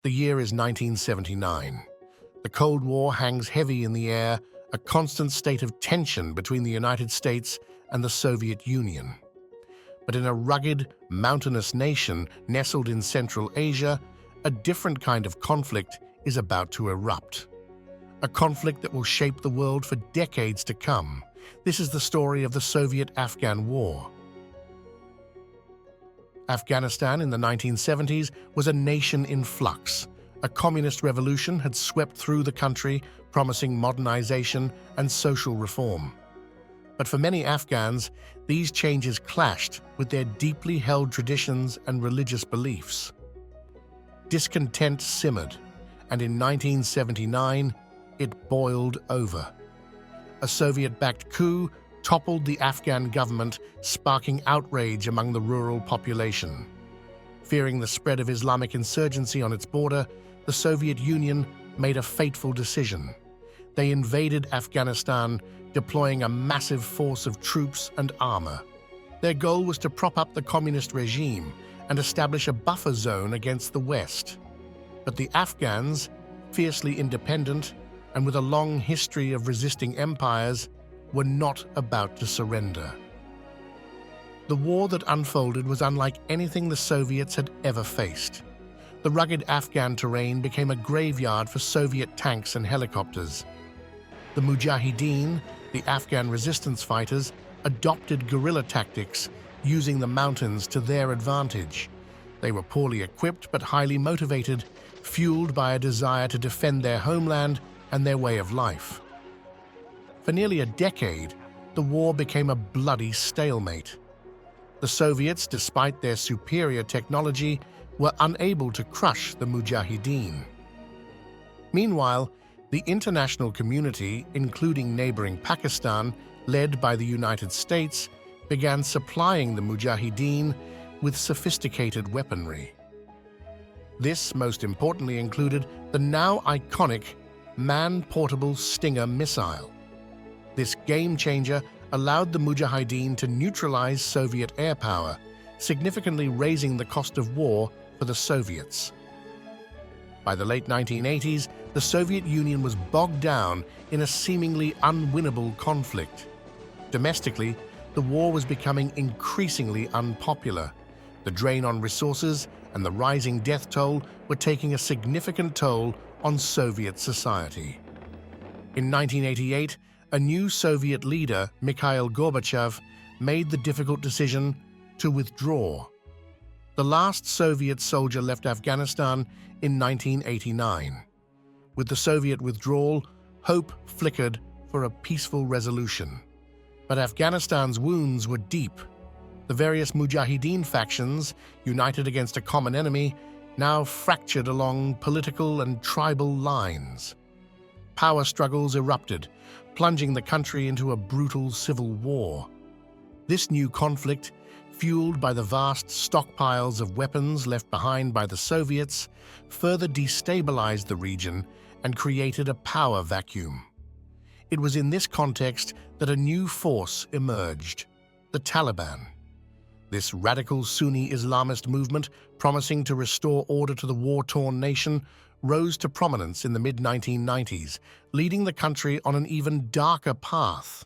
The year is 1979. The Cold War hangs heavy in the air, a constant state of tension between the United States and the Soviet Union. But in a rugged, mountainous nation nestled in Central Asia, a different kind of conflict is about to erupt. A conflict that will shape the world for decades to come. This is the story of the Soviet-Afghan War. Afghanistan in the 1970s was a nation in flux. A communist revolution had swept through the country, promising modernization and social reform. But for many Afghans, these changes clashed with their deeply held traditions and religious beliefs. Discontent simmered, and in 1979, it boiled over. A Soviet-backed coup toppled the Afghan government, sparking outrage among the rural population. Fearing the spread of Islamic insurgency on its border, the Soviet Union made a fateful decision. They invaded Afghanistan, deploying a massive force of troops and armor. Their goal was to prop up the communist regime and establish a buffer zone against the West. But the Afghans, fiercely independent and with a long history of resisting empires, were not about to surrender. The war that unfolded was unlike anything the Soviets had ever faced. The rugged Afghan terrain became a graveyard for Soviet tanks and helicopters. The Mujahideen, the Afghan resistance fighters, adopted guerrilla tactics, using the mountains to their advantage. They were poorly equipped but highly motivated, fueled by a desire to defend their homeland and their way of life. For nearly a decade, the war became a bloody stalemate. The Soviets, despite their superior technology, were unable to crush the Mujahideen. Meanwhile, the international community, including neighboring Pakistan, led by the United States, began supplying the Mujahideen with sophisticated weaponry. This, most importantly, included the now iconic man-portable Stinger missile. This game-changer allowed the Mujahideen to neutralize Soviet air power, significantly raising the cost of war for the Soviets. By the late 1980s, the Soviet Union was bogged down in a seemingly unwinnable conflict. Domestically, the war was becoming increasingly unpopular. The drain on resources and the rising death toll were taking a significant toll on Soviet society. In 1988, a new Soviet leader, Mikhail Gorbachev, made the difficult decision to withdraw. The last Soviet soldier left Afghanistan in 1989. With the Soviet withdrawal, hope flickered for a peaceful resolution. But Afghanistan's wounds were deep. The various Mujahideen factions, united against a common enemy, now fractured along political and tribal lines. Power struggles erupted, plunging the country into a brutal civil war. This new conflict, fueled by the vast stockpiles of weapons left behind by the Soviets, further destabilized the region and created a power vacuum. It was in this context that a new force emerged, the Taliban. This radical Sunni Islamist movement, promising to restore order to the war-torn nation, rose to prominence in the mid-1990s, leading the country on an even darker path.